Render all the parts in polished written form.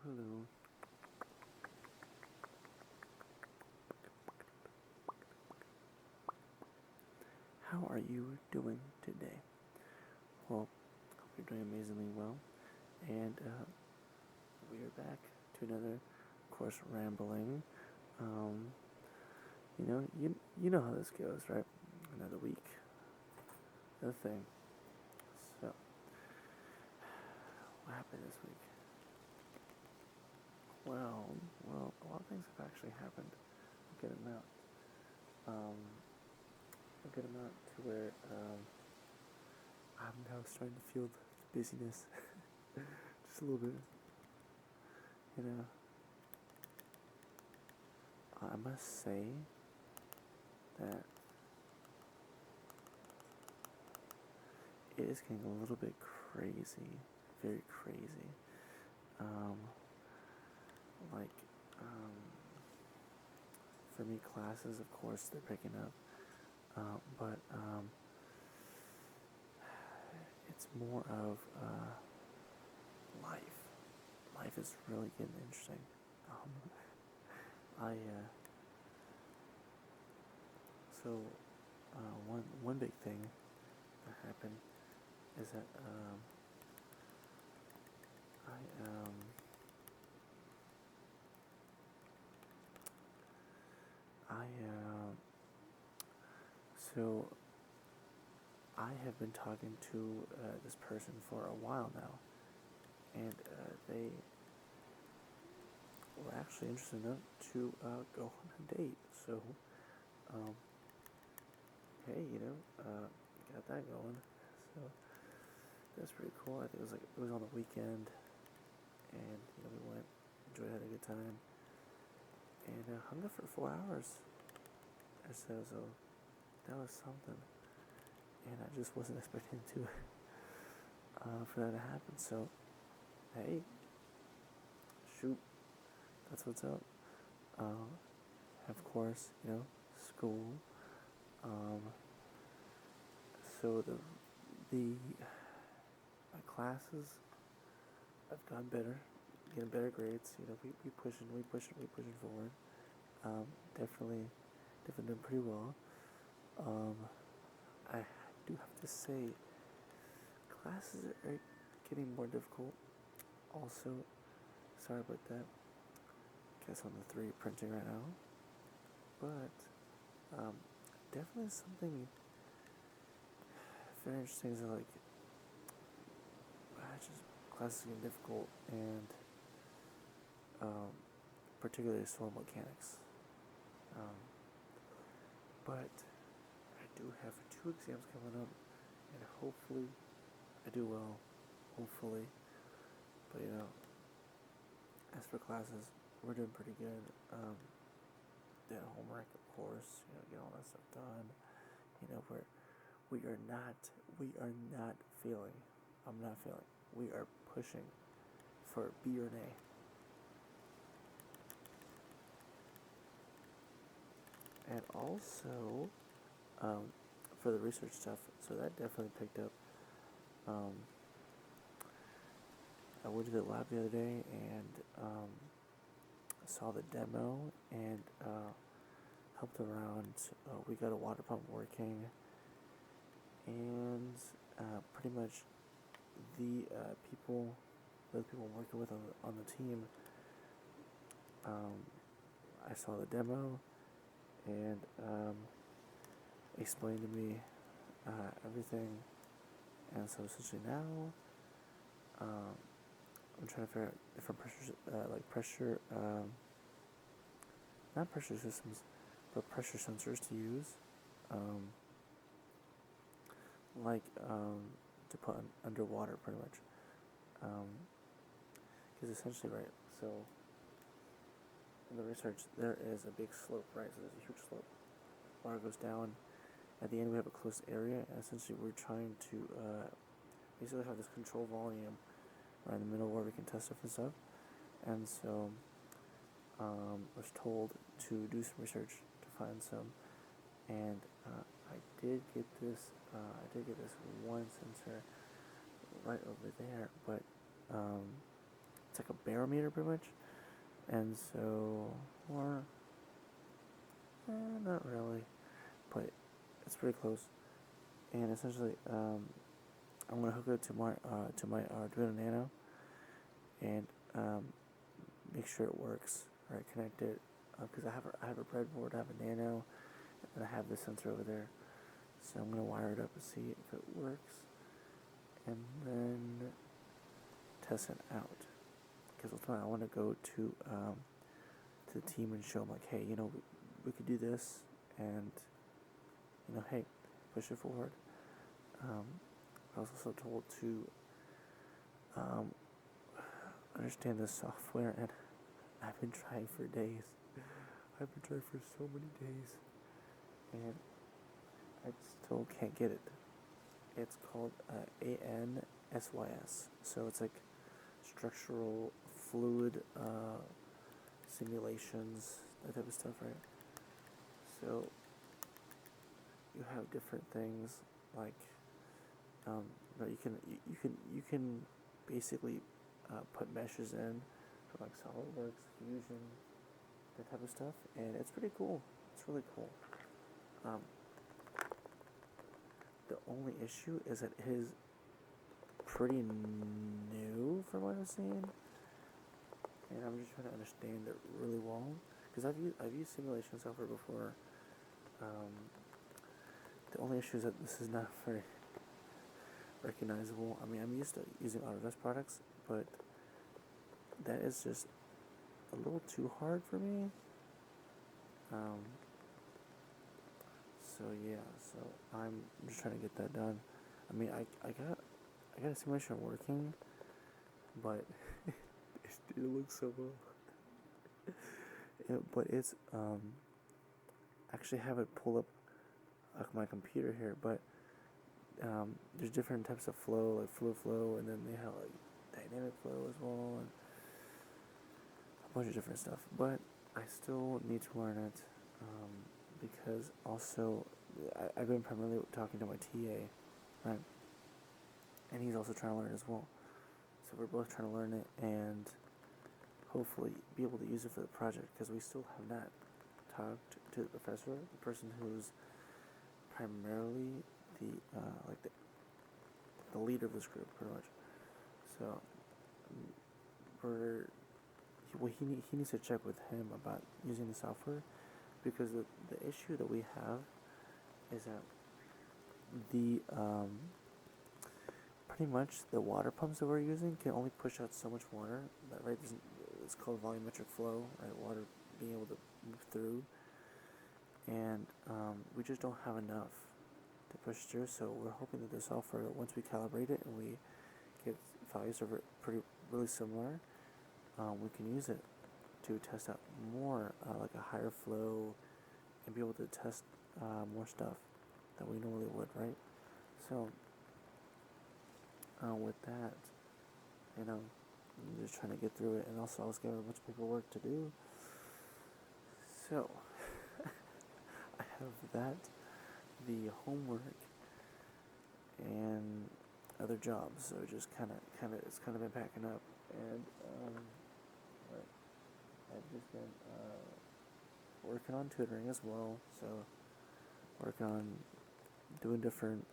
hello. How are you doing today? Well, hope you're doing amazingly well. And we are back to another, of course, rambling. Um, you know how this goes, right? Another week, another thing. So, what happened this week? Well, a lot of things have actually happened. A good amount. Um, a good amount to where I'm now starting to feel the busyness, just a little bit. You know, I must say that it is getting a little bit crazy, very crazy. Um, like, um, for me, classes, of course, they're picking up, but it's more of life. Life is really getting interesting. Um, I so one big thing that happened is that I so I have been talking to this person for a while now, and they were actually interested enough to go on a date. So, um, hey, got that going. So that's pretty cool. I think it was on the weekend, and we went, enjoyed, had a good time, and hung out for 4 hours or so. So that was something, and I just wasn't expecting to for that to happen. So hey, shoot, that's what's up. Uh, of course, school. Um, so the my classes, I've gotten better, getting better grades. We pushing forward. Um, definitely, definitely doing pretty well. Um, I do have to say, classes are getting more difficult. Also, sorry about that. Guess on the 3 printing right now, but definitely something very interesting is like just classes getting difficult and um, particularly soil mechanics. Um, but I do have 2 exams coming up, and hopefully I do well. Hopefully, but as for classes, we're doing pretty good. Did homework, of course. Get all that stuff done. We're we are not failing. I'm not failing. We are pushing for B or an A. And also, um, for the research stuff, so that definitely picked up. Um, I went to the lab the other day and saw the demo and helped around. We got a water pump working, and pretty much the the people I'm working with on the team, I saw the demo and explained to me everything. And so essentially now, I'm trying to figure out different pressures, like pressure, not pressure systems, but pressure sensors to use, um, like to put underwater, pretty much. Because essentially, right. So in the research, there is a big slope, right? So there's a huge slope. Water goes down. At the end, we have a closed area, and essentially, we're trying to basically have this control volume right in the middle where we can test different stuff. And so I was told to do some research to find some, and I did get this. I did get this one sensor right over there, but it's like a barometer pretty much, and so or not really, but it's pretty close. And essentially, I'm gonna hook it to my Arduino Nano, and make sure it works. Right, connect it because I have a breadboard, I have a Nano, and I have the sensor over there. So I'm gonna wire it up and see if it works, and then test it out. Because ultimately, I want to go to the team and show them like, hey, we could do this, and hey, push it forward. I was also told to understand the software, and I've been trying for days. I've been trying for so many days, and I still can't get it. It's called ANSYS. So it's like structural fluid simulations, that type of stuff, right? So you have different things like you can basically put meshes in for like SolidWorks, Fusion, that type of stuff, and it's pretty cool. It's really cool. The only issue is that it is pretty new from what I've seen, and I'm just trying to understand it really well because I've used simulation software before. The only issue is that this is not very recognizable. I mean, I'm used to using Autodesk products, but that is just a little too hard for me. So yeah, so I'm just trying to get that done. I mean, I got a simulation working, but it didn't look so well. But it's actually have it pull up my computer here, but there's different types of flow, like fluid flow, and then they have like dynamic flow as well, and a bunch of different stuff. But I still need to learn it because also I've been primarily talking to my TA, right? And he's also trying to learn it as well. So we're both trying to learn it and hopefully be able to use it for the project because we still have not talked to the professor, the person who's primarily the leader of this group, pretty much. So he needs to check with him about using the software because the issue that we have is that the pretty much the water pumps that we're using can only push out so much water. That right? It's called volumetric flow, right? Water being able to move through, and we just don't have enough to push through. So we're hoping that the software, once we calibrate it and we get values of it really similar, we can use it to test out more, like a higher flow, and be able to test more stuff that we normally would, right? So with that, I'm just trying to get through it, and also I was given a bunch of paperwork to do. So I have that, the homework, and other jobs. So just it's kind of been packing up, and I've just been working on tutoring as well. So working on doing different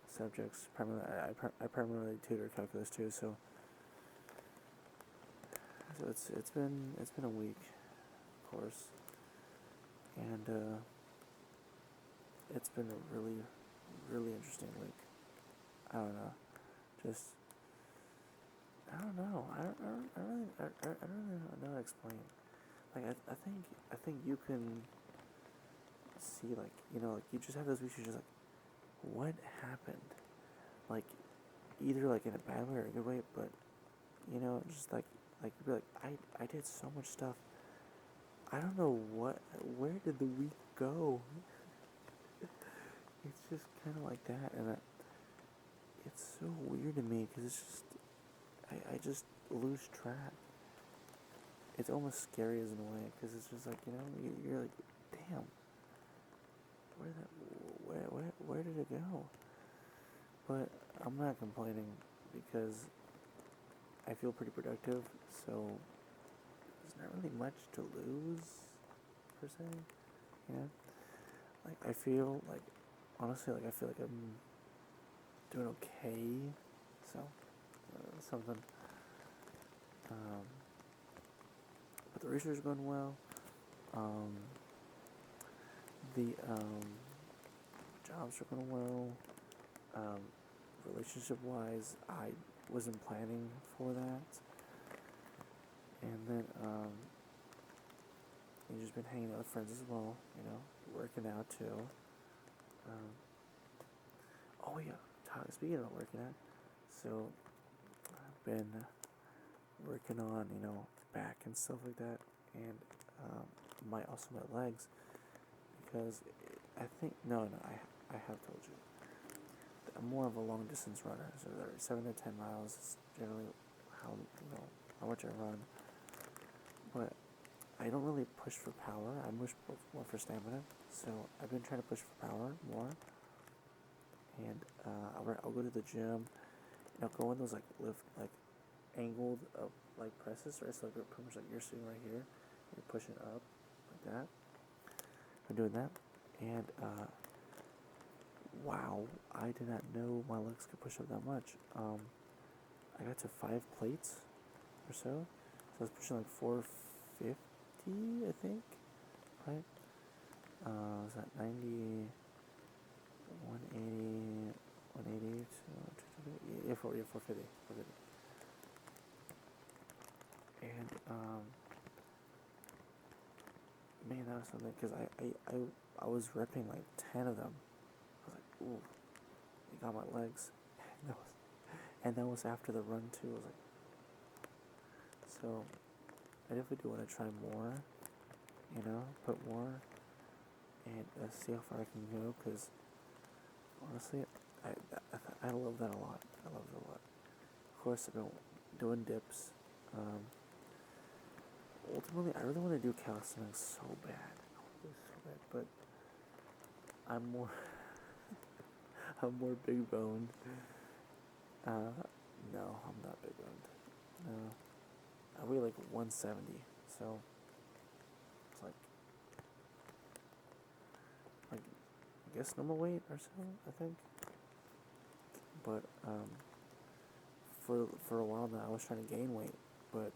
subjects. Primarily, I primarily tutor calculus too. So it's been a week, of course, and it's been a really, really interesting week. I don't know, just I don't know. I don't really know how to explain. Like I think you can see like like you just have those weeks. You're just like, what happened? Like either like in a bad way or a good way, but just like you'd be like I did so much stuff. I don't know where did the week go? It's just kind of like that, and it's so weird to me because it's just I just lose track. It's almost scary as in a way because it's just like you're like, damn, where did it go? But I'm not complaining because I feel pretty productive, so there's not really much to lose, per se. Yeah. Like, I feel like, honestly, like, I feel like I'm doing okay. So, something. Um, but the research is going well. Um, the jobs are going well. Um, relationship-wise, I wasn't planning for that. And then, you've just been hanging out with friends as well, working out too. Um, oh yeah, speaking of working out, so I've been working on, back and stuff like that, and also my legs, because I think, no, I have told you, I'm more of a long distance runner, so 7 to 10 miles is generally how much I run, but I don't really push for power. I push more for stamina. So I've been trying to push for power more. And I'll go to the gym. And I'll go in those angled presses, right? So pretty much like you're sitting right here, you're pushing up like that. I'm doing that, and wow, I did not know my legs could push up that much. I got to 5 plates or so. So I was pushing like 450, I think, right? Was that 90, 180, 180, yeah, 450. And, man, that was something, because I was repping like 10 of them. I was like, ooh, you got my legs. And that was after the run too. I was like, so I definitely do want to try more, put more, and see how far I can go, because honestly, I love that a lot. I love it a lot. Of course, I've been doing dips. Ultimately, I really want to do calisthenics so bad, but I'm more I'm more big boned. No, I'm not big boned. No, I weigh like 170, so it's like I guess normal weight or so, I think. But for a while now, I was trying to gain weight, but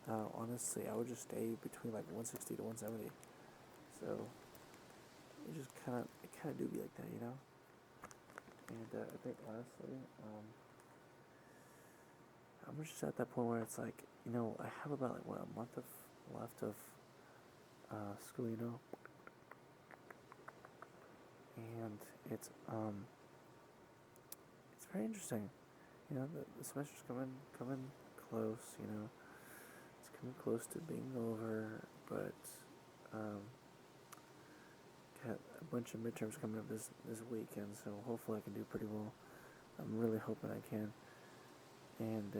honestly, I would just stay between like 160 to 170. So it kind of do be like that, And I think honestly, I'm just at that point where it's like, I have about like a month left of school, and it's very interesting. The semester's coming close. It's coming close to being over, but got a bunch of midterms coming up this weekend, so hopefully I can do pretty well. I'm really hoping I can, and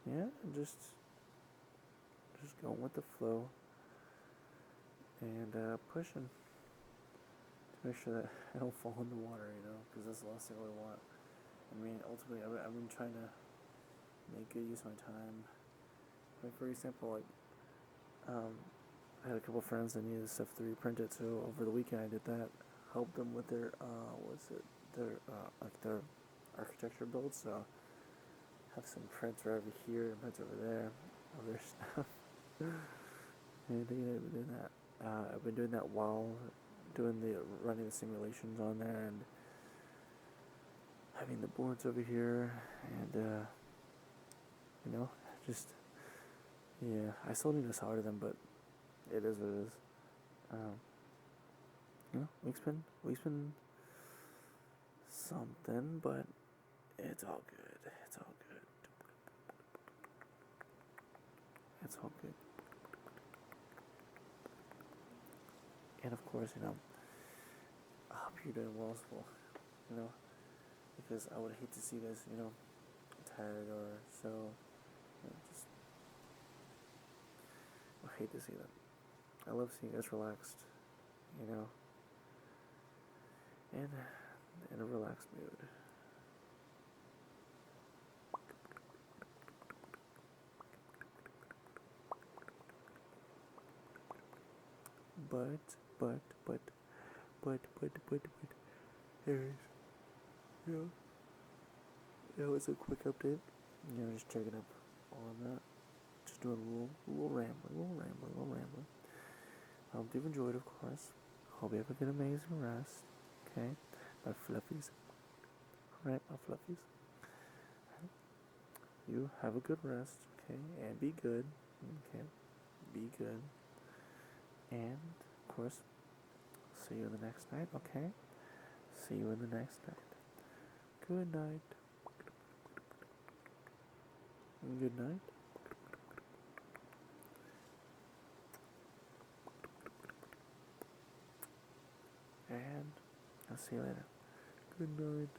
yeah, just going with the flow and pushing to make sure that I don't fall in the water, because that's the last thing I really want. I mean, ultimately, I've been trying to make good use of my time. Like, for example, I had a couple friends that needed stuff to reprint it, so over the weekend I did that. Helped them with their, their architecture build, so have some prints right over here and prints over there of their stuff. And, doing that. I've been doing that while running the simulations on there, and having the boards over here, and just, yeah, I still need to solder them, but it is what it is. Week's been something, but it's all good. It's all good. And of course, I hope you're doing well as well, because I would hate to see this, tired or so, just, I hate to see that. I love seeing you guys relaxed, and in a relaxed mood. but, but, but, anyways, yeah, that was a quick update. Just checking up on that. Just doing a little rambling. Hope you've enjoyed, of course. Hope you have a good, amazing rest. Okay, my fluffies. Right, my fluffies. You have a good rest. Okay, and be good. Okay, be good. And of course, see you in the next night. Okay, see you in the next night. Good night. Good night. And I'll see you later. Good night.